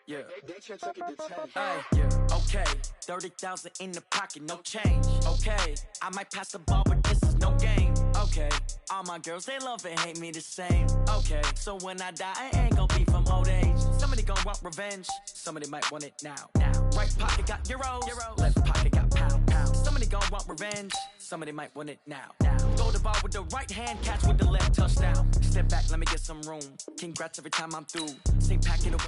Yeah. Yeah. Okay. 30,000 in the pocket, no change. Okay. I might pass the ball, but this is no game. Okay. All my girls, they love and hate me the same. Okay. So when I die, I ain't gon' be from old age. Somebody gon' want revenge. Somebody might want it now. Right pocket got euros. Left pocket got pound. Somebody gon' want revenge. Somebody might want it now. Throw the ball with the right hand, catch with the left, touchdown. Step back, let me get some room. Congrats every time I'm through. Same packet of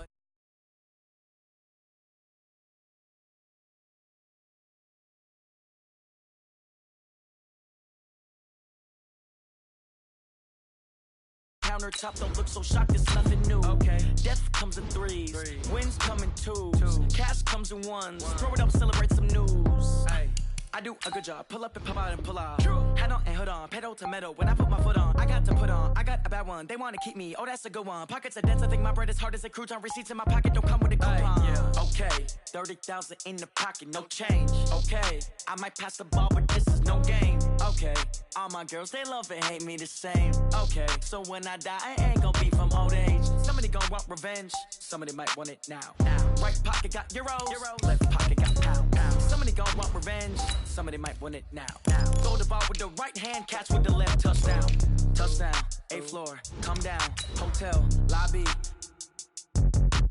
countertop, don't look so shocked, it's nothing new. Okay. Death comes in threes. Wins come in twos. Cash comes in ones. Throw it up, celebrate some news. Ay. I do a good job. Pull up and pop out and pull out. Head on and hood on. Pedal to metal. When I put my foot on, I got to put on. I got a bad one. They want to keep me. Oh, that's a good one. Pockets are dense. I think my bread is hard as a crouton. Receipts in my pocket don't come with a coupon. Yeah. Okay. 30,000 in the pocket. No change. Okay. I might pass the ball, but this is no game. Okay. All my girls, they love and hate me the same. Okay. So when I die, I ain't gon' be from old age. Somebody gon' want revenge. Somebody might want it now. Right pocket got euros. Left pocket got pound. Somebody gon' want revenge. Somebody might want it now. Throw the ball with the right hand, catch with the left, touchdown. Touchdown, 8th floor, come down, hotel, lobby.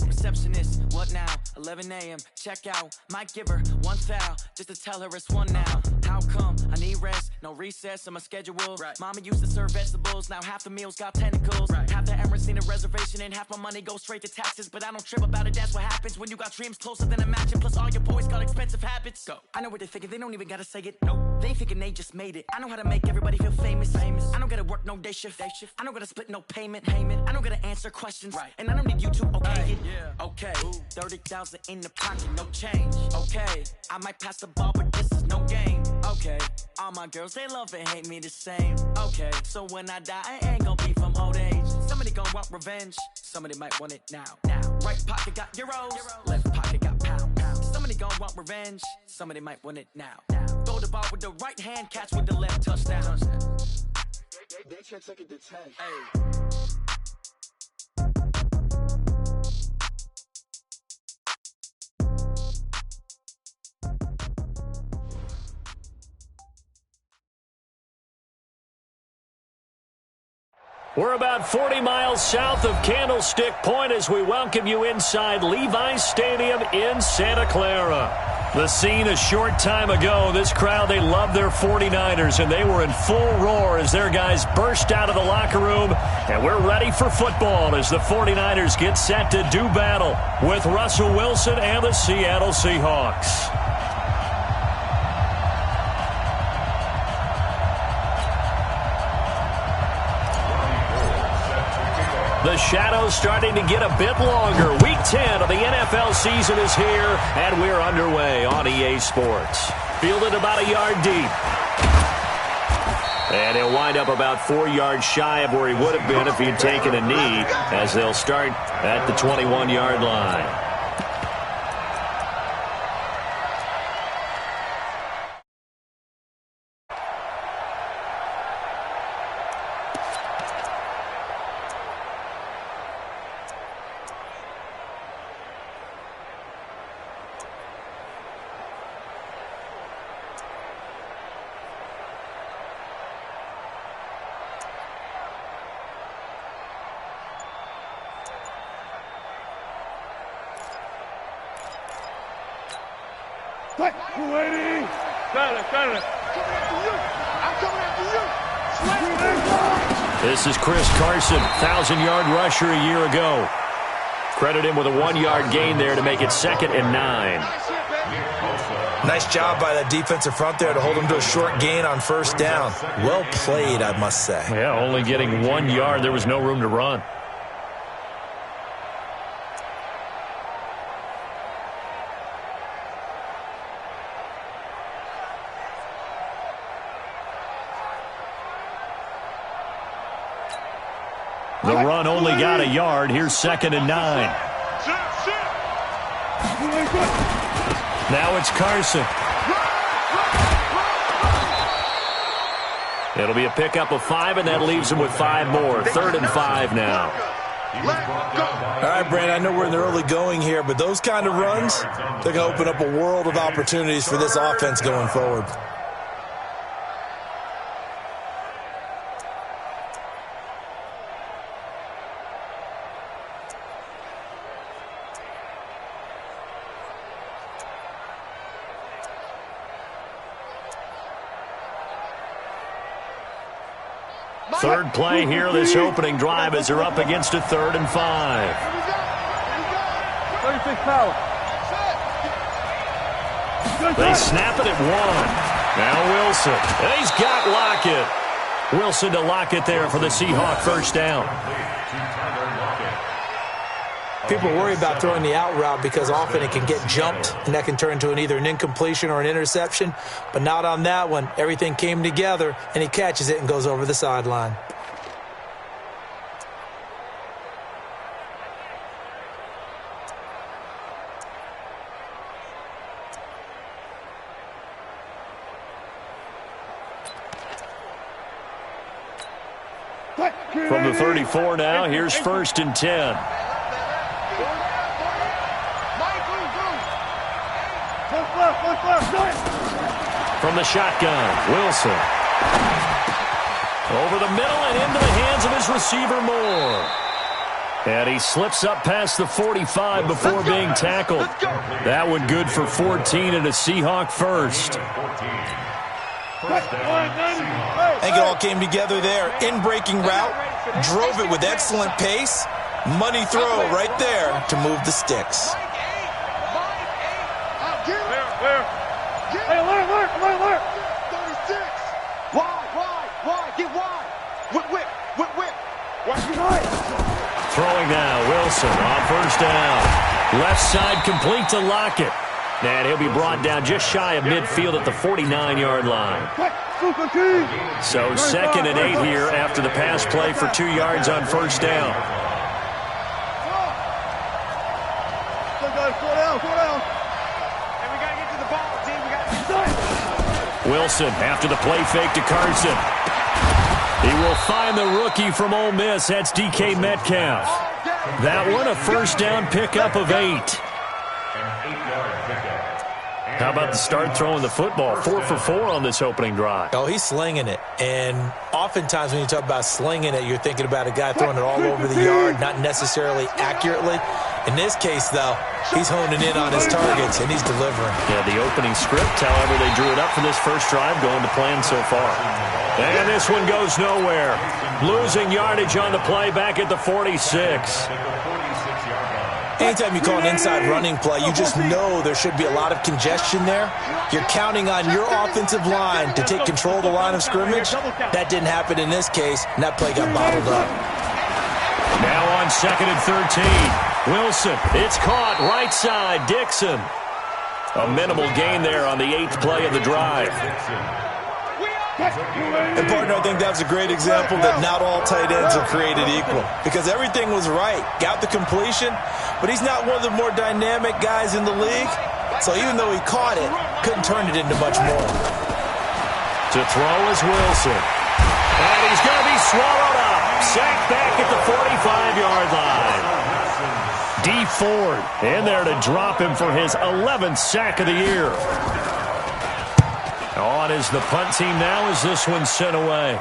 Receptionist, what now? 11 a.m., check out. Might give her one foul, just to tell her it's one now. How come? I need rest, no recess in my schedule. Right. Mama used to serve vegetables, now half the meals got tentacles. Right. Half the Emirates need a reservation and half my money goes straight to taxes. But I don't trip about it, that's what happens when you got dreams closer than a match. Plus all your boys got expensive habits. Go. I know what they're thinking, they don't even gotta say it. Nope. They thinking they just made it. I know how to make everybody feel famous. I don't gotta work no day shift. I don't gotta split no payment. I don't gotta answer questions. Right. And I don't need you to okay it. Yeah. Okay, 30,000 in the pocket, no change. Okay, I might pass the ball, but this is no game. Okay, all my girls, they love and hate me the same. Okay, so when I die, I ain't gon' be from old age. Somebody gon' want revenge. Somebody might want it now. Right pocket got euros. Left pocket got pound. Somebody gon' want revenge. Somebody might want it now. Throw the ball with the right hand, catch with the left, touchdown. They can't take it to 10. Hey. We're about 40 miles south of Candlestick Point as we welcome you inside Levi's Stadium in Santa Clara. The scene a short time ago, this crowd, they love their 49ers, and they were in full roar as their guys burst out of the locker room. And we're ready for football as the 49ers get set to do battle with Russell Wilson and the Seattle Seahawks. The shadow's starting to get a bit longer. Week 10 of the NFL season is here, and we're underway on EA Sports. Fielded about a yard deep. And he'll wind up about 4 yards shy of where he would have been if he'd taken a knee, as they'll start at the 21-yard line. This is Chris Carson, 1,000-yard rusher a year ago. Credit him with a 1-yard gain there to make it 2nd and 9. Nice job by the defensive front there to hold him to a short gain on first down. Well played, I must say. Yeah, only getting 1 yard. There was no room to run. The run only got a yard. Here's 2nd and 9. Now it's Carson. It'll be a pickup of 5, and that leaves him with 5 more. 3rd and 5 now. All right, Brandon, I know we're in the early going here, but those kind of runs, they're going to open up a world of opportunities for this offense going forward. Third play here, this opening drive, as they're up against a 3rd and 5. 36 power. They snap it at 1. Now Wilson. And he's got Lockett. Wilson to Lockett there for the Seahawk first down. People worry about throwing the out route because often it can get jumped, and that can turn into either an incompletion or an interception. But not on that one. Everything came together, and he catches it and goes over the sideline. From the 34 now, here's 1st and 10. From the shotgun, Wilson. Over the middle and into the hands of his receiver, Moore. And he slips up past the 45 before being tackled. That one good for 14 and a Seahawk first. I think it all came together there. In-breaking route, drove it with excellent pace. Money throw right there to move the sticks. Hey, alert! 36. Wide. Get wide. Whip. Throwing now, Wilson on first down. Left side complete to Lockett. And he'll be brought down just shy of midfield at the 49-yard line. So 2nd and 8 here after the pass play for 2 yards on first down. Slow down. And we got to get to the ball, team. We got to Wilson after the play fake to Carson. He will find the rookie from Ole Miss. That's DK Metcalf. That one a first down pickup of 8. How about the start throwing the football? 4 for 4 on this opening drive. Oh, he's slinging it. And oftentimes when you talk about slinging it, you're thinking about a guy throwing it all over the yard, not necessarily accurately. In this case, though, he's honing in on his targets, and he's delivering. Yeah, the opening script, however, they drew it up for this first drive, going to plan so far. And this one goes nowhere. Losing yardage on the play back at the 46. Anytime you call an inside running play, you just know there should be a lot of congestion there. You're counting on your offensive line to take control of the line of scrimmage. That didn't happen in this case, and that play got bottled up. Now on 2nd and 13. Wilson, it's caught right side, Dixon. A minimal gain there on the 8th play of the drive. And, partner, I think that's a great example that not all tight ends are created equal. Because everything was right. Got the completion, but he's not one of the more dynamic guys in the league. So even though he caught it, couldn't turn it into much more. To throw is Wilson. And he's going to be swallowed up. Sacked back at the 45-yard line. D. Ford in there to drop him for his 11th sack of the year. On is the punt team now as this one's sent away.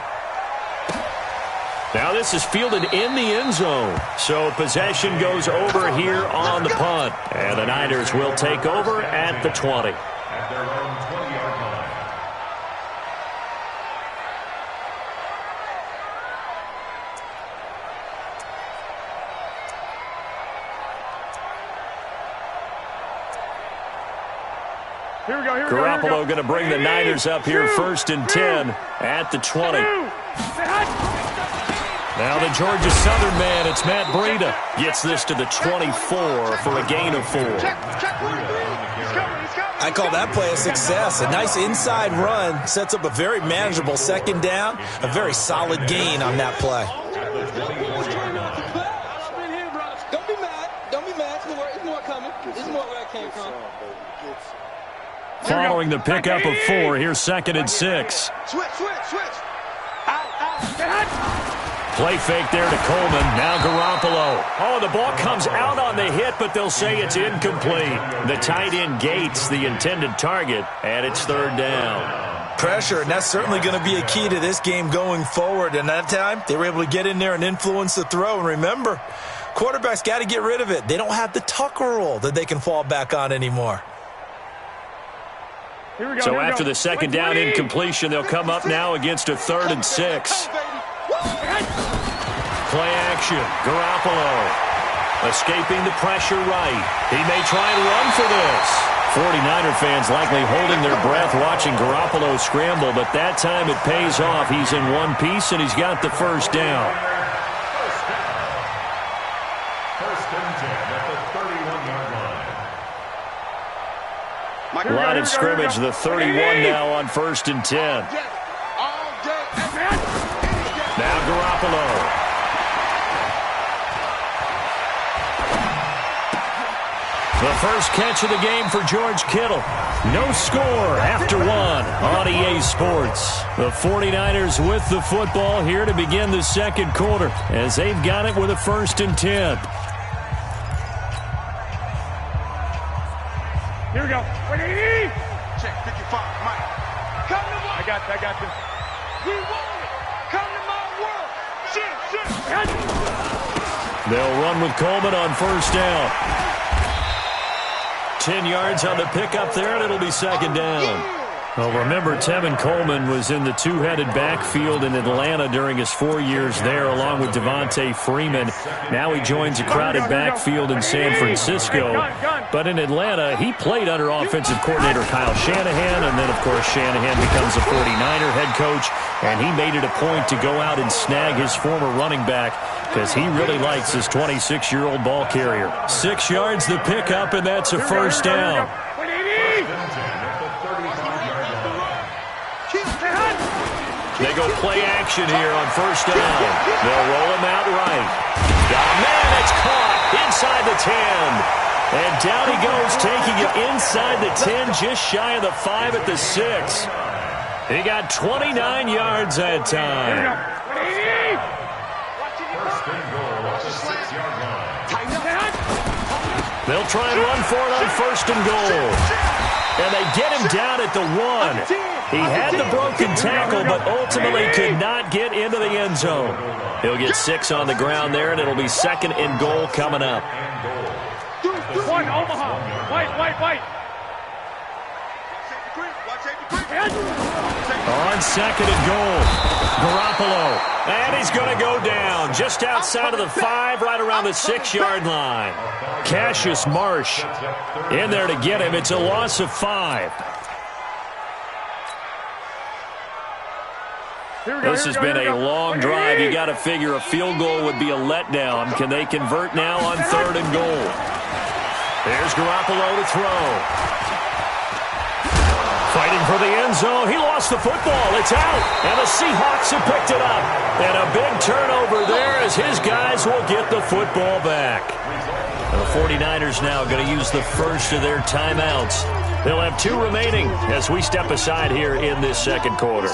Now this is fielded in the end zone. So possession goes over here on the punt. And the Niners will take over at the 20. At their own 20-yard line. Here we go. Garoppolo going to bring the Niners up here 1st and 10 at the 20. Now the Georgia Southern man, it's Matt Breida, gets this to the 24 for a gain of 4. I call that play a success. A nice inside run sets up a very manageable 2nd down, a very solid gain on that play. Don't be mad. It's more coming. It's more where I came from. Following the pickup of 4, here's 2nd and 6. Switch. Out. Play fake there to Coleman. Now Garoppolo. Oh, the ball comes out on the hit, but they'll say it's incomplete. The tight end Gates, the intended target, and it's third down. Pressure, and that's certainly going to be a key to this game going forward. And that time, they were able to get in there and influence the throw. And remember, quarterbacks got to get rid of it. They don't have the Tucker rule that they can fall back on anymore. So after the second down incompletion, they'll come up now against a 3rd and 6. Play action. Garoppolo escaping the pressure right. He may try and run for this. 49er fans likely holding their breath watching Garoppolo scramble, but that time it pays off. He's in one piece, and he's got the first down. First and 10 at the 31-yard line. Line of scrimmage, the 31 now on 1st and 10. Now Garoppolo. The first catch of the game for George Kittle. No score after 1 on EA Sports. The 49ers with the football here to begin the second quarter as they've got it with a 1st and 10. Here we go. Check 55, Mike. Come to my. I got you. We want it. Come to my world. Shit. They'll run with Coleman on 1st down. 10 yards on the pickup there, and it'll be 2nd down. Well, remember, Tevin Coleman was in the two-headed backfield in Atlanta during his 4 years there, along with Devontae Freeman. Now he joins a crowded backfield in San Francisco. But in Atlanta, he played under offensive coordinator Kyle Shanahan, and then, of course, Shanahan becomes a 49er head coach, and he made it a point to go out and snag his former running back because he really likes his 26-year-old ball carrier. 6 yards the pickup, and that's a 1st down. They go play action here on 1st down. They'll roll him out right. Oh, man, it's caught inside the 10. And down he goes, taking it inside the 10, just shy of the 5 at the 6. He got 29 yards that time. First and goal at the 6-yard line. They'll try and run for it on 1st and goal. And they get him down at the 1. He had the broken tackle, but ultimately could not get into the end zone. He'll get 6 on the ground there, and it'll be 2nd and goal coming up. One, Omaha. White. On 2nd and goal, Garoppolo. And he's going to go down just outside of the 5, right around the 6-yard line. Cassius Marsh in there to get him. It's a loss of 5. This has been a long drive. You got to figure a field goal would be a letdown. Can they convert now on 3rd and goal? There's Garoppolo to throw. Fighting for the end zone. He lost the football. It's out. And the Seahawks have picked it up. And a big turnover there as his guys will get the football back. And the 49ers now going to use the first of their timeouts. They'll have 2 remaining as we step aside here in this second quarter.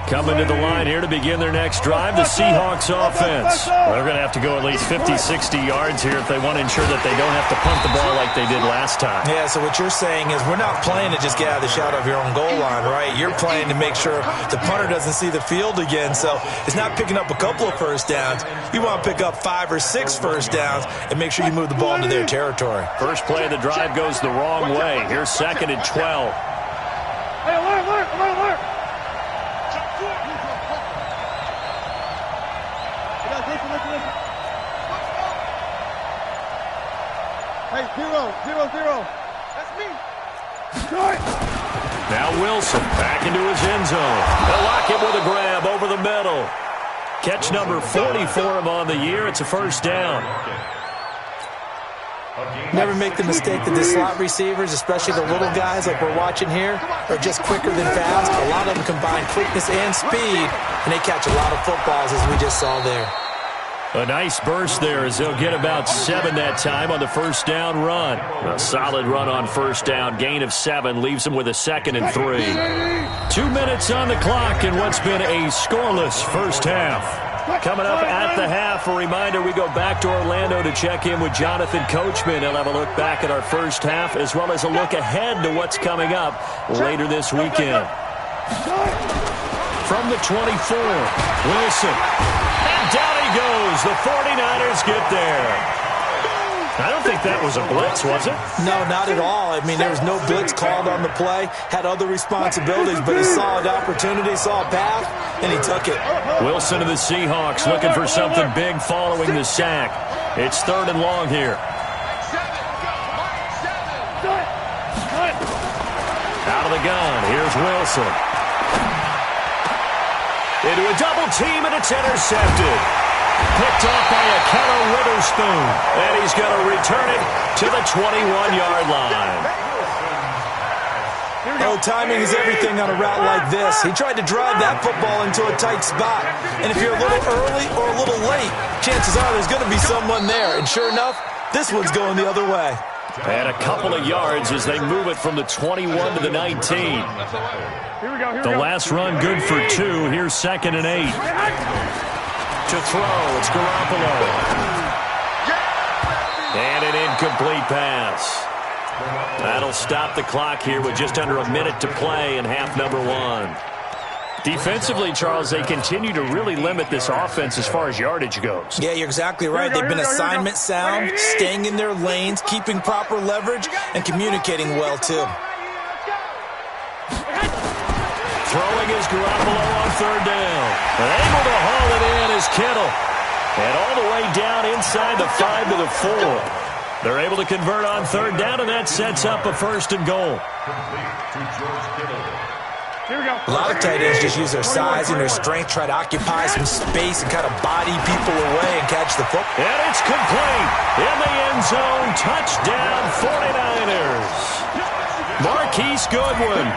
Coming to the line here to begin their next drive, the Seahawks offense. They're going to have to go at least 50, 60 yards here if they want to ensure that they don't have to punt the ball like they did last time. Yeah, so what you're saying is we're not playing to just get out of the shadow of your own goal line, right? You're playing to make sure the punter doesn't see the field again. So it's not picking up a couple of first downs. You want to pick up 5 or 6 first downs and make sure you move the ball into their territory. First play of the drive goes the wrong way. Here's 2nd and 12. Hey, alert. Hey, 0. That's me. Now Wilson back into his end zone. They'll lock him with a grab over the middle. Catch number 40 for him on the year. It's a 1st down. Never make the mistake that the slot receivers, especially the little guys like we're watching here, are just quicker than fast. A lot of them combine quickness and speed, and they catch a lot of footballs, as we just saw there. A nice burst there as they'll get about 7 that time on the 1st down run. A solid run on 1st down. Gain of 7 leaves them with a 2nd and 3. 2 minutes on the clock in what's been a scoreless first half. Coming up at the half, a reminder, we go back to Orlando to check in with Jonathan Coachman. He'll have a look back at our first half as well as a look ahead to what's coming up later this weekend. From the 24, Wilson. And down he goes. The 49ers get there. I don't think that was a blitz, was it? No, not at all. I mean, there was no blitz called on the play. Had other responsibilities, but he saw an opportunity, saw a path, and he took it. Wilson of the Seahawks looking for something big following the sack. It's 3rd and long here. Out of the gun, here's Wilson. Into a double team, and it's intercepted. Picked off by Akello Witherspoon. And he's going to return it to the 21-yard line. Oh, timing is everything on a route like this. He tried to drive that football into a tight spot. And if you're a little early or a little late, chances are there's going to be someone there. And sure enough, this one's going the other way. And a couple of yards as they move it from the 21 to the 19. The last run good for 2. Here's 2nd and 8. To throw, it's Garoppolo. And an incomplete pass. That'll stop the clock here with just under a minute to play in half number 1. Defensively, Charles, they continue to really limit this offense as far as yardage goes. Yeah, you're exactly right. They've been assignment sound, staying in their lanes, keeping proper leverage, and communicating well, too. Throwing is Garoppolo on 3rd down. And able to haul it in is Kittle. And all the way down inside the 5 to the 4. They're able to convert on 3rd down, and that sets up a 1st and goal. Here we go. A lot of tight ends just use their size and their strength, try to occupy some space and kind of body people away and catch the football. And it's complete. In the end zone, touchdown 49ers. Marquise Goodwin,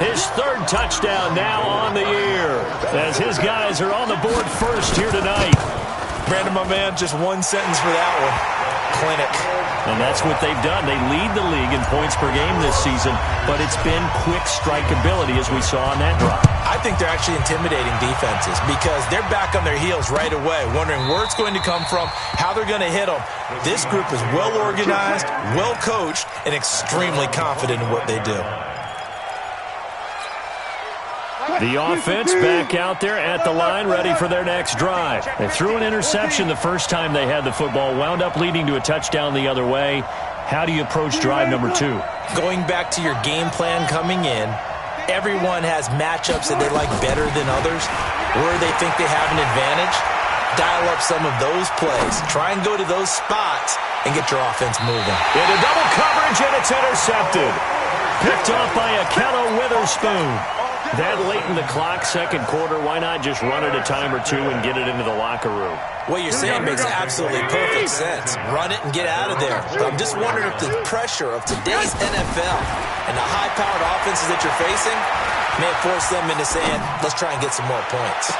his 3rd touchdown now on the year, as his guys are on the board first here tonight. Brandon, my man, just one sentence for that one. Clinic. And that's what they've done. They lead the league in points per game this season, but it's been quick strikeability as we saw on that drive. I think they're actually intimidating defenses because they're back on their heels right away, wondering where it's going to come from, how they're going to hit them. This group is well organized, well coached, and extremely confident in what they do. The offense back out there at the line, ready for their next drive. They threw an interception the first time they had the football, wound up leading to a touchdown the other way. How do you approach drive number 2? Going back to your game plan coming in, everyone has matchups that they like better than others, where they think they have an advantage. Dial up some of those plays. Try and go to those spots and get your offense moving. Into double coverage, and it's intercepted. Picked off by Akello Witherspoon. That late in the clock, 2nd quarter, why not just run it a time or 2 and get it into the locker room? What you're saying makes absolutely perfect sense. Run it and get out of there. But I'm just wondering if the pressure of today's NFL and the high-powered offenses that you're facing may force them into saying, let's try and get some more points.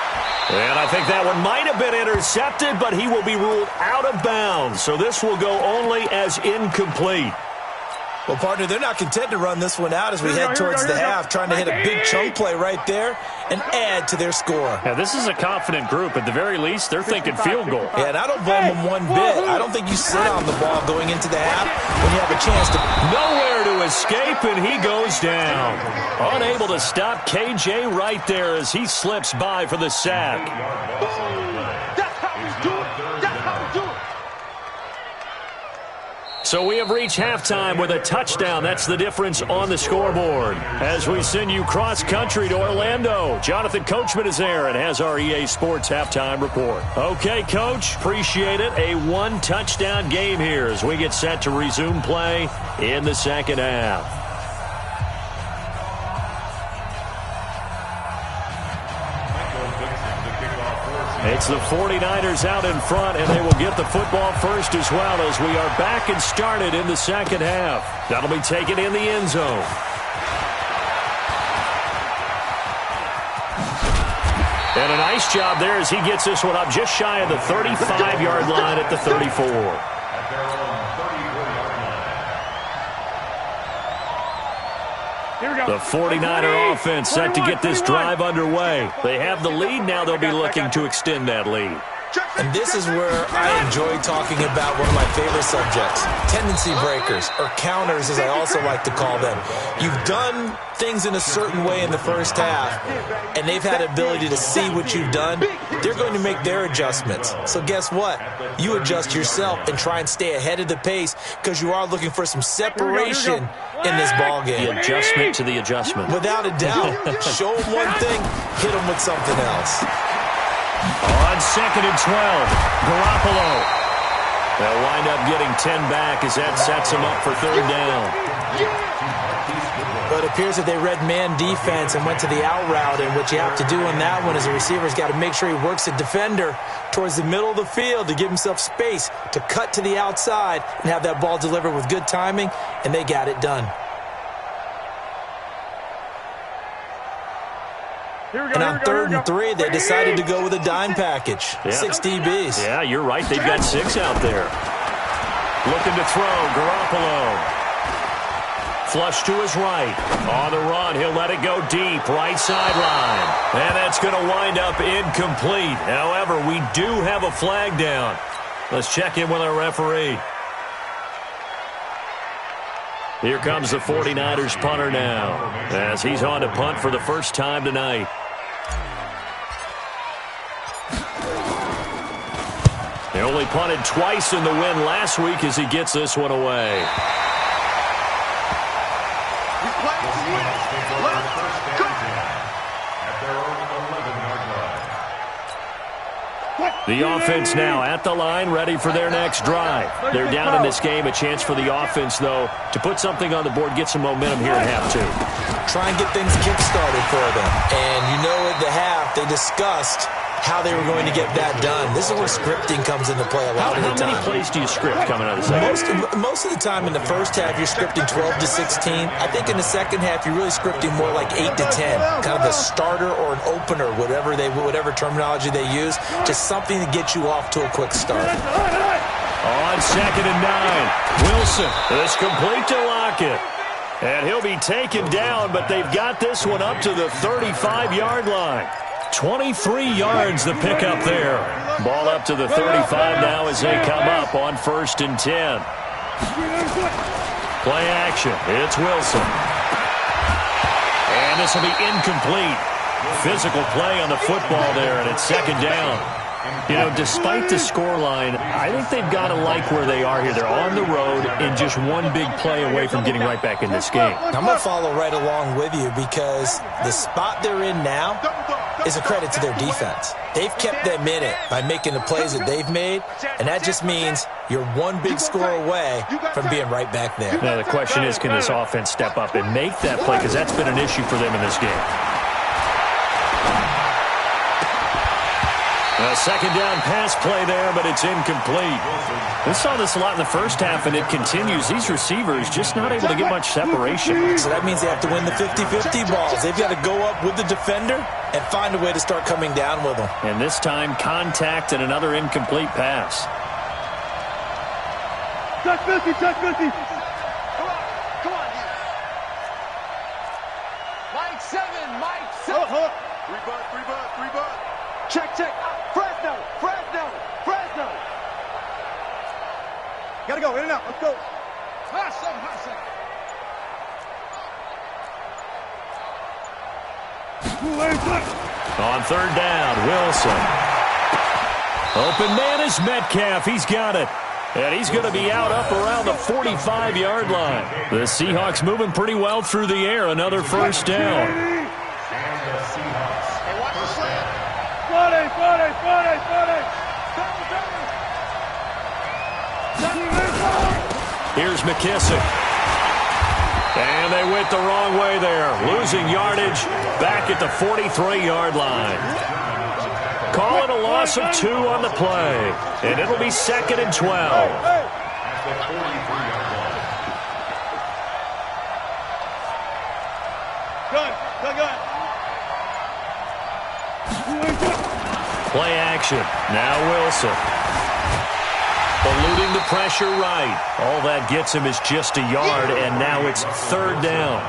And I think that one might have been intercepted, but he will be ruled out of bounds. So this will go only as incomplete. Well, partner, they're not content to run this one out as we head towards the half, trying to hit a big chunk play right there and add to their score. Yeah, this is a confident group. At the very least, they're thinking field goal. Yeah, and I don't blame them one bit. I don't think you sit on the ball going into the half when you have a chance to. Nowhere to escape, and he goes down. Unable to stop KJ right there as he slips by for the sack. That's how we do it. That's how we do it. So we have reached halftime with a touchdown. That's the difference on the scoreboard. As we send you cross-country to Orlando, Jonathan Coachman is there and has our EA Sports halftime report. Okay, Coach, appreciate it. A 1-touchdown game here as we get set to resume play in the 2nd half. It's the 49ers out in front, and they will get the football first as well as we are back and started in the 2nd half. That'll be taken in the end zone. And a nice job there as he gets this one up just shy of the 35-yard line at the 34. The 49er offense set to get this drive underway. They have the lead now. They'll be looking to extend that lead. And this is where I enjoy talking about one of my favorite subjects, tendency breakers, or counters as I also like to call them. You've done things in a certain way in the first half, and they've had the ability to see what you've done. They're going to make their adjustments. So guess what? You adjust yourself and try and stay ahead of the pace because you are looking for some separation in this ball game. The adjustment to the adjustment. Without a doubt. Show them one thing, hit them with something else. On 2nd and 12, Garoppolo. They'll wind up getting 10 back as that sets them up for 3rd down. But it appears that they read man defense and went to the out route, and what you have to do on that one is a receiver's got to make sure he works a defender towards the middle of the field to give himself space to cut to the outside and have that ball delivered with good timing, and they got it done. And on 3rd and 3, they decided to go with a dime package. Yeah. 6 DBs. Yeah, you're right. They've got 6 out there. Looking to throw, Garoppolo. Flush to his right. On the run, he'll let it go deep. Right sideline. And that's going to wind up incomplete. However, we do have a flag down. Let's check in with our referee. Here comes the 49ers punter now, as he's on to punt for the first time tonight. They only punted twice in the win last week as he gets this one away. The offense now at the line, ready for their next drive. They're down in this game. A chance for the offense, though, to put something on the board, get some momentum here at half 2. Try and get things kick-started for them. And you know at the half, they discussed how they were going to get that done. This is where scripting comes into play a lot of the time. How many plays do you script coming out of the second? Most of the time in the first half, you're scripting 12 to 16. I think in the second half, you're really scripting more like 8 to 10. Kind of a starter or an opener, whatever terminology they use. Just something to get you off to a quick start. On 2nd and 9, Wilson is complete to Lockett. And he'll be taken down, but they've got this one up to the 35-yard line. 23 yards the pick up there. Ball up to the 35 now as they come up on 1st and 10. Play action. It's Wilson. And this will be incomplete. Physical play on the football there, and it's 2nd down. You know, despite the scoreline, I think they've got to like where they are here. They're on the road and just one big play away from getting right back in this game. I'm going to follow right along with you because the spot they're in now is a credit to their defense. They've kept them in it by making the plays that they've made, and that just means you're one big score away from being right back there. Now, the question is, can this offense step up and make that play? Because that's been an issue for them in this game. A 2nd down pass play there, but it's incomplete. We saw this a lot in the first half, and it continues. These receivers just not able to get much separation. So that means they have to win the 50-50 balls. They've got to go up with the defender and find a way to start coming down with them. And this time, contact and another incomplete pass. Touch 50, touch 50. Come on. Mike 7, Mike 7. Three butt. Check. Fresno. Gotta go, in and out, let's go. Hot seven. On 3rd down, Wilson. Open man is Metcalf. He's got it. And he's going to be out up around the 45-yard line. The Seahawks moving pretty well through the air. Another 1st down. Here's McKissick. And they went the wrong way there. Losing yardage back at the 43-yard line. Call it a loss of 2 on the play. And it'll be 2nd and 12. Gun. Play action. Now Wilson. Eluding the pressure right. All that gets him is just a yard, and now it's 3rd down.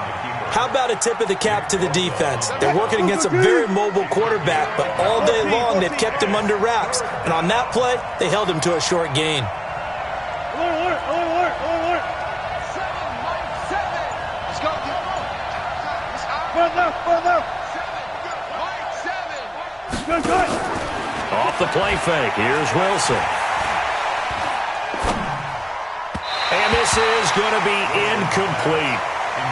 How about a tip of the cap to the defense? They're working against a very mobile quarterback, but all day long they've kept him under wraps. And on that play, they held him to a short gain. Let's go. Off the play fake, here's Wilson. And this is going to be incomplete.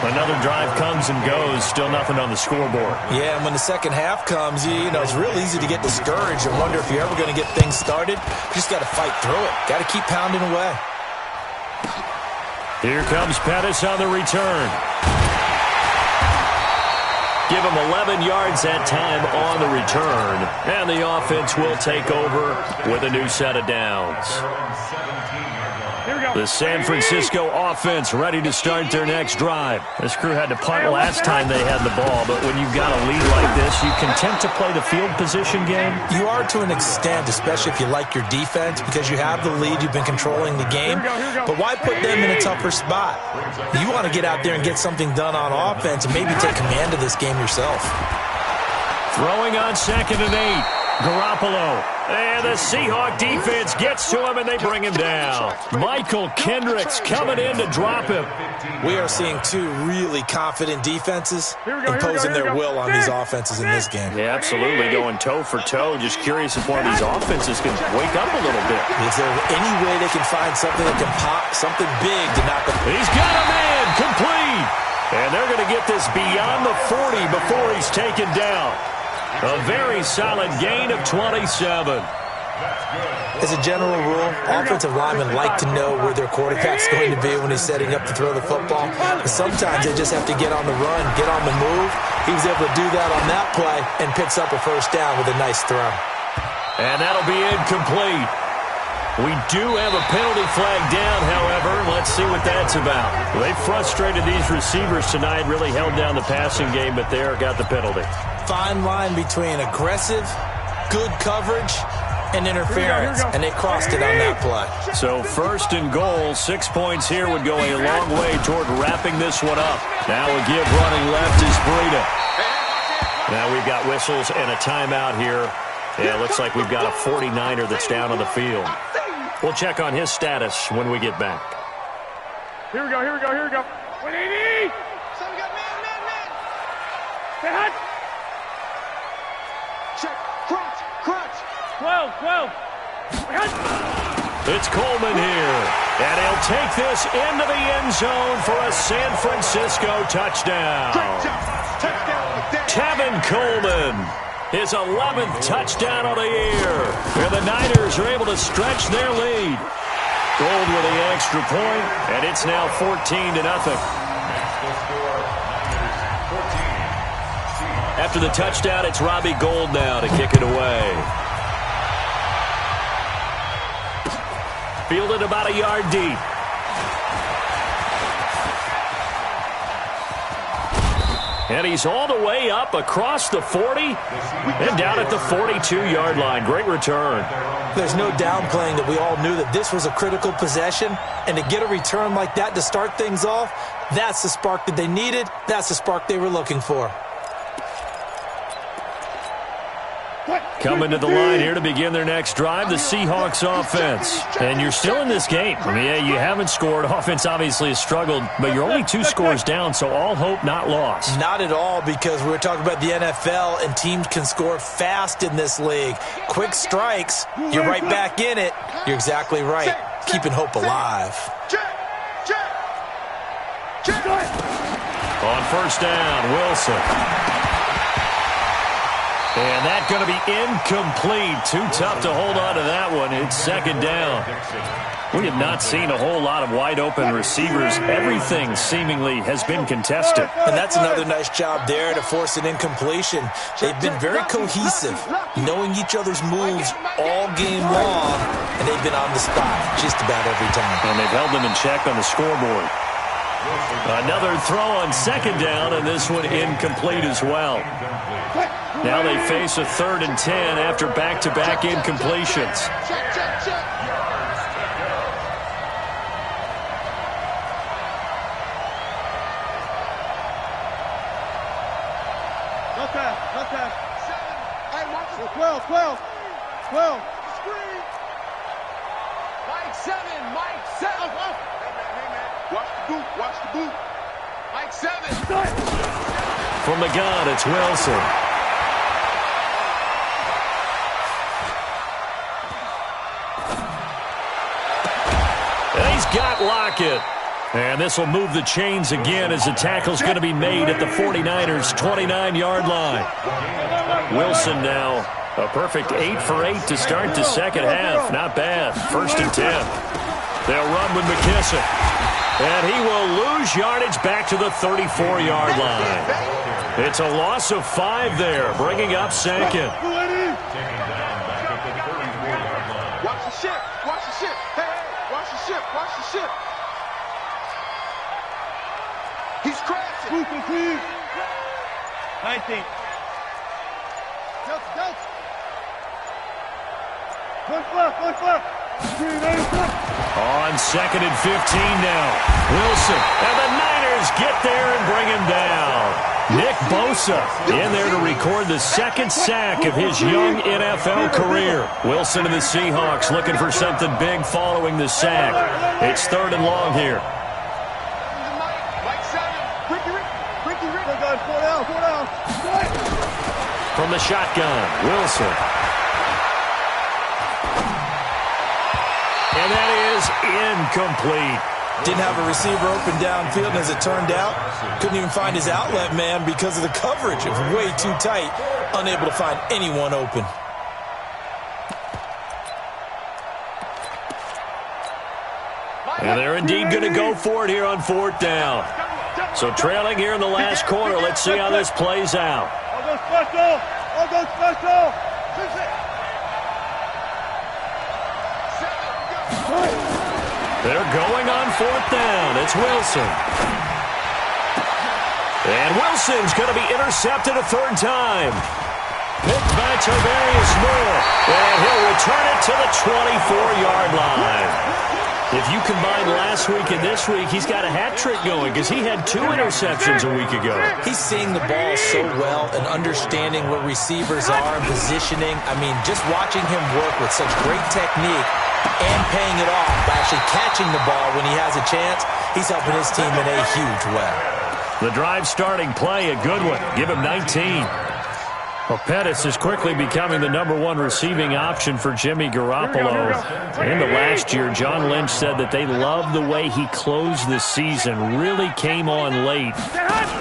Another drive comes and goes, still nothing on the scoreboard. Yeah, and when the second half comes, you know, it's real easy to get discouraged and wonder if you're ever going to get things started. You just got to fight through it. Got to keep pounding away. Here comes Pettis on the return. Give him 11 yards that time on the return. And the offense will take over with a new set of downs. The San Francisco offense ready to start their next drive. This crew had to punt last time they had the ball, but when you've got a lead like this, you content to play the field position game? You are to an extent, especially if you like your defense, because you have the lead, you've been controlling the game. But why put them in a tougher spot? You want to get out there and get something done on offense and maybe take command of this game yourself. Throwing on 2nd and 8. Garoppolo. And the Seahawk defense gets to him, and they bring him down. Michael Kendricks coming in to drop him. We are seeing two really confident defenses imposing their will on these offenses in this game. Yeah, absolutely, going toe for toe. Just curious if one of these offenses can wake up a little bit. Is there any way they can find something that can pop, something big to knock them? He's got a man, complete. And they're going to get this beyond the 40 before he's taken down. A very solid gain of 27. As a general rule, offensive linemen like to know where their quarterback's going to be when he's setting up to throw the football. But sometimes they just have to get on the run, get on the move. He was able to do that on that play and picks up a first down with a nice throw. And that'll be incomplete. We do have a penalty flag down, however. Let's see what that's about. They frustrated these receivers tonight, really held down the passing game, but there got the penalty. Fine line between aggressive, good coverage, and interference, and they crossed it on that play. So 1st and goal, 6 points here would go a long way toward wrapping this one up. Now a give running left is Breida. Now we've got whistles and a timeout here. Yeah, it looks like we've got a 49er that's down on the field. We'll check on his status when we get back. Here we go. 180! So we got man. Stay hot! Check. Crunch. 12. It's Coleman here. And he'll take this into the end zone for a San Francisco touchdown. Great job. Touchdown. Tevin Coleman. His 11th touchdown of the year. And the Niners are able to stretch their lead. Gold with the extra point, and it's now 14-0. After the touchdown, it's Robbie Gould now to kick it away. Fielded about a yard deep. And he's all the way up across the 40 and down at the 42-yard line. Great return. There's no downplaying that we all knew that this was a critical possession, and to get a return like that to start things off, that's the spark that they needed. That's the spark they were looking for. Coming to the line here to begin their next drive, the Seahawks offense. And you're still in this game. I mean, yeah, you haven't scored. Offense obviously has struggled, but you're only 2 scores down, so all hope not lost. Not at all, because we're talking about the NFL, and teams can score fast in this league. Quick strikes, you're right back in it. You're exactly right. Keeping hope alive. On 1st down, Wilson. And that's going to be incomplete. Too tough to hold on to that one. It's 2nd down. We have not seen a whole lot of wide-open receivers. Everything seemingly has been contested. And that's another nice job there to force an incompletion. They've been very cohesive, knowing each other's moves all game long, and they've been on the spot just about every time. And they've held them in check on the scoreboard. Another throw on 2nd down, and this one incomplete as well. Now they face a 3rd and 10 after back-to-back incompletions. Hey, watch it. 12. Screen. Mike 7. Hey, man. Watch the boot. Mike 7. From the gun, it's Wilson. And he's got Lockett. And this will move the chains again as the tackle's going to be made at the 49ers' 29-yard line. Wilson now a perfect 8 for 8 to start the second half. Not bad. 1st and 10. They'll run with McKissick. And he will lose yardage back to the 34-yard line. It's a loss of 5 there, bringing up 2nd. Watch the ship. Hey, watch the ship. He's crashing. 19. Push left. On 2nd and 15 now. Wilson. And the Niners get there and bring him down. Nick Bosa in there to record the 2nd sack of his young NFL career. Wilson and the Seahawks looking for something big following the sack. It's 3rd and long here. From the shotgun, Wilson. And that is incomplete. Didn't have a receiver open downfield, and as it turned out, couldn't even find his outlet man because of the coverage. It was way too tight, unable to find anyone open. And they're indeed going to go for it here on 4th down. So trailing here in the last quarter, let's see how this plays out. I'll go special. They're going on 4th down. It's Wilson. And Wilson's going to be intercepted a 3rd time. Picked by Tavarius Moore. And he'll return it to the 24-yard line. If you combine last week and this week, he's got a hat trick going because he had 2 interceptions a week ago. He's seeing the ball so well and understanding where receivers are and positioning. I mean, just watching him work with such great technique and paying it off by actually catching the ball when he has a chance, he's helping his team in a huge way. The drive starting play, a good one. Give him 19. Well, Pettis is quickly becoming the #1 receiving option for Jimmy Garoppolo. In the last year, John Lynch said that they loved the way he closed the season, really came on late.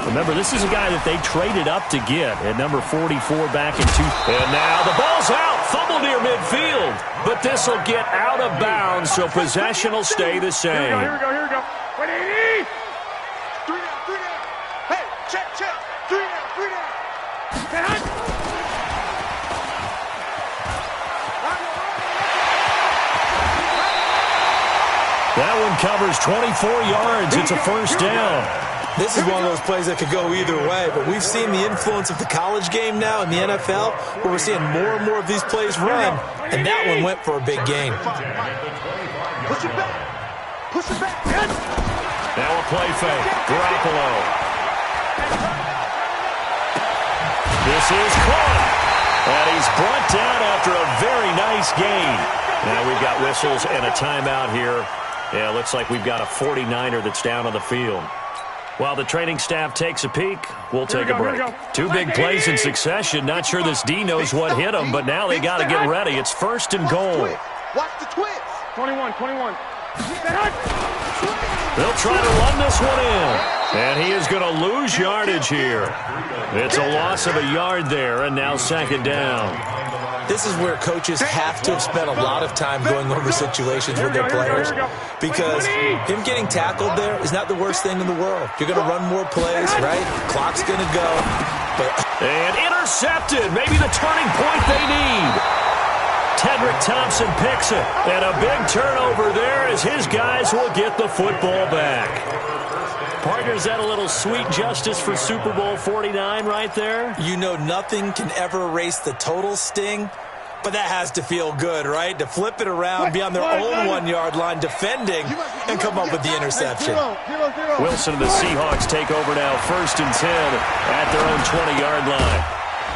Remember, this is a guy that they traded up to get at number 44 back in 2. And now the ball's out, fumble near midfield. But this will get out of bounds, so possession will stay the same. Here we go. 180. 3 down. Hey, check. 3 down. That one covers 24 yards. It's a 1st down. This is one of those plays that could go either way, but we've seen the influence of the college game now in the NFL, where we're seeing more and more of these plays run, and that one went for a big gain. Push it back. Now a play fake. Garoppolo. This is caught. And he's brought down after a very nice gain. Now we've got whistles and a timeout here. Yeah, looks like we've got a 49er that's down on the field. While the training staff takes a peek, we'll take a break. 2 big plays in succession. Not sure this D knows what hit him, but now they got to get ready. It's 1st and goal. Watch the twist. 21. They'll try to run this one in. And he is going to lose yardage here. It's a loss of a yard there, and now 2nd down. This is where coaches have to have spent a lot of time going over situations with their players, because him getting tackled there is not the worst thing in the world. You're going to run more plays, right? Clock's going to go. And intercepted. Maybe the turning point they need. Tedrick Thompson picks it. And a big turnover there as his guys will get the football back. Partner, is that a little sweet justice for Super Bowl 49 right there? You know, nothing can ever erase the total sting, but that has to feel good, right? To flip it around, be on their own 1-yard line defending, and come up with the interception. Wilson and the Seahawks take over now, 1st and 10 at their own 20-yard line.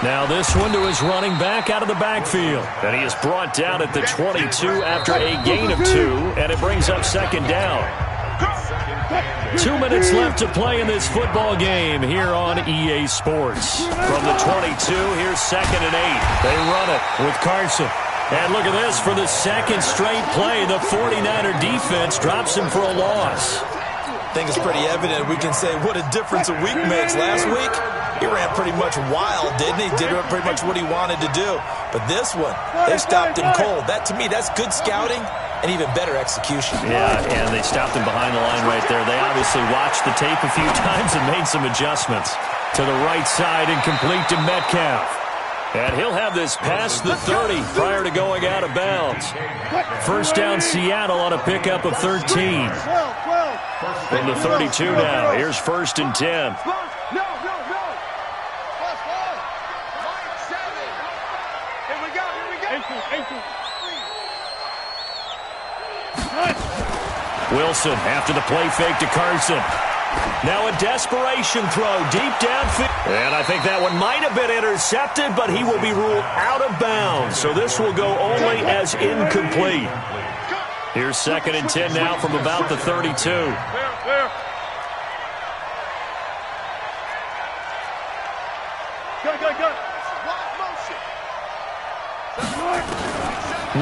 Now this one to his running back out of the backfield. And he is brought down at the 22 after a gain of 2, and it brings up second down. 2 minutes left to play in this football game here on EA Sports. From the 22, here's 2nd and 8. They run it with Carson. And look at this, for the second straight play, the 49er defense drops him for a loss. I think it's pretty evident we can say what a difference a week makes. Last week, he ran pretty much wild, didn't he? Did pretty much what he wanted to do. But this one, they stopped him cold. That, to me, that's good scouting and even better execution. Yeah, and they stopped him behind the line right there. They obviously watched the tape a few times and made some adjustments. To the right side and complete to Metcalf. And he'll have this past the 30 prior to going out of bounds. First down Seattle on a pickup of 13. From the 32 now, here's 1st and 10. Wilson after the play fake to Carson. Now a desperation throw deep downfield. And I think that one might have been intercepted, but he will be ruled out of bounds. So this will go only as incomplete. Here's 2nd and 10 now from about the 32.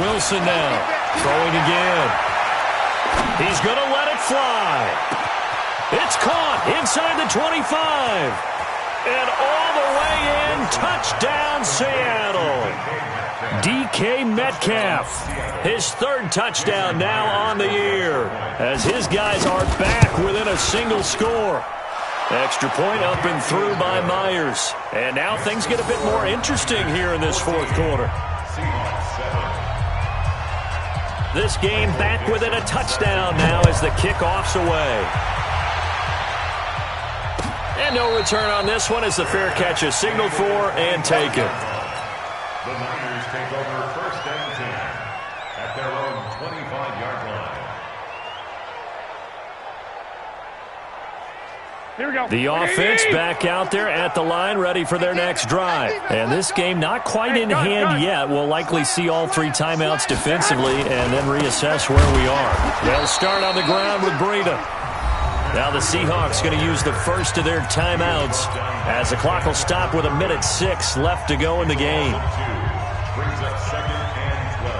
Wilson now throwing again. He's going to let it fly. It's caught inside the 25. And all the way in, touchdown Seattle. DK Metcalf, his 3rd touchdown now on the year, as his guys are back within a single score. Extra point up and through by Myers. And now things get a bit more interesting here in this 4th quarter. This game back within a touchdown now as the kickoff's away. And no return on this one as the fair catch is signaled for and taken. The Niners take over 1st and 10 at their own 25-yard line. Here we go. The offense back out there at the line, ready for their next drive. And this game not quite in hand yet. We'll likely see all 3 timeouts defensively and then reassess where we are. They'll start on the ground with Breida. Now the Seahawks going to use the first of their timeouts as the clock will stop with 1:06 left to go in the game. Brings up 2nd and 12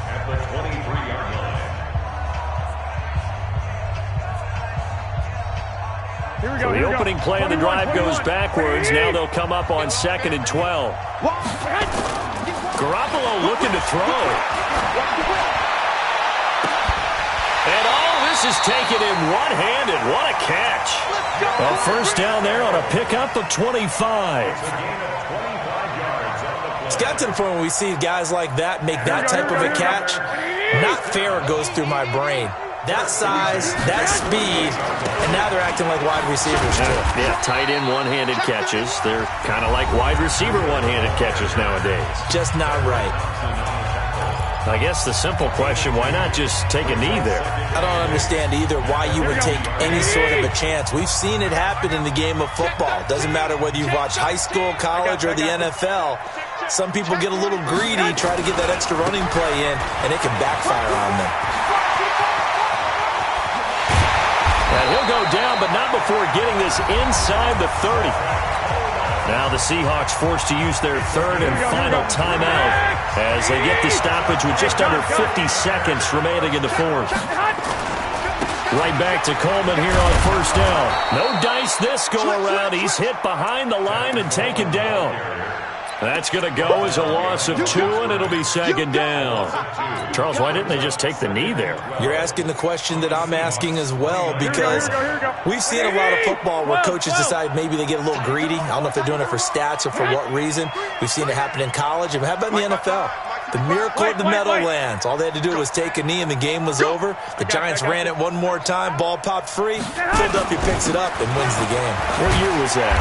at the 23-yard line. Here we go. So the opening play of the drive goes backwards. Now they'll come up on 2nd and 12. Garoppolo looking to throw. And this is taken in one-handed. What a catch. A first down there on a pickup of 25. It's got to the point where we see guys like that make that type of a catch. Not fair goes through my brain. That size, that speed, and now they're acting like wide receivers too. Yeah, tight end one-handed catches. They're kind of like wide receiver one-handed catches nowadays. Just not right. I guess the simple question, why not just take a knee there? I don't understand either why you would take any sort of a chance. We've seen it happen in the game of football. Doesn't matter whether you watch high school, college, or the NFL. Some people get a little greedy, try to get that extra running play in, and it can backfire on them. And he'll go down, but not before getting this inside the 30. Now the Seahawks forced to use their 3rd and final timeout as they get the stoppage with just under 50 seconds remaining in the 4th. Right back to Coleman here on 1st down. No dice this go-around. He's hit behind the line and taken down. That's going to go as a loss of 2, and it'll be 2nd down. Charles, why didn't they just take the knee there? You're asking the question that I'm asking as well, because we've seen a lot of football where coaches decide maybe they get a little greedy. I don't know if they're doing it for stats or for what reason. We've seen it happen in college. And how about in the NFL? The miracle of the Meadowlands. All they had to do was take a knee and the game was over. The Giants ran it one more time. Ball popped free. Philadelphia picks it up and wins the game. What year was that?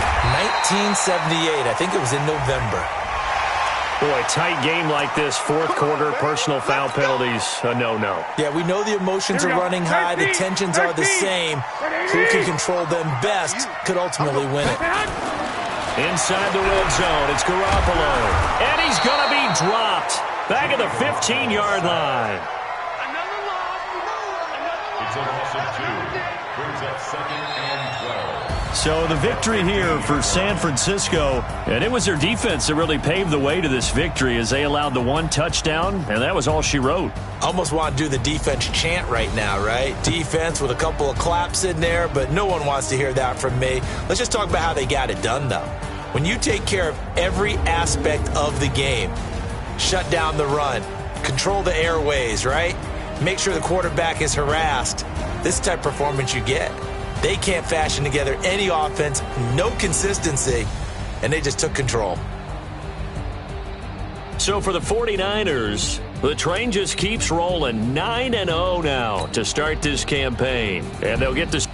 1978. I think it was in November. Boy, tight game like this, 4th quarter, personal foul penalties, no. Yeah, we know the emotions are running high. The tensions are the same. Who can control them best could ultimately win it. Inside the red zone, it's Garoppolo. And he's going to be dropped. Back at the 15-yard line. It's a loss of 2. Brings up 2nd and 12. So the victory here for San Francisco. And it was their defense that really paved the way to this victory as they allowed the 1 touchdown, and that was all she wrote. Almost want to do the defense chant right now, right? Defense with a couple of claps in there, but no one wants to hear that from me. Let's just talk about how they got it done, though. When you take care of every aspect of the game, shut down the run, control the airways, right? Make sure the quarterback is harassed. This type of performance you get. They can't fashion together any offense, no consistency, and they just took control. So for the 49ers, the train just keeps rolling 9-0 now to start this campaign. And they'll get this.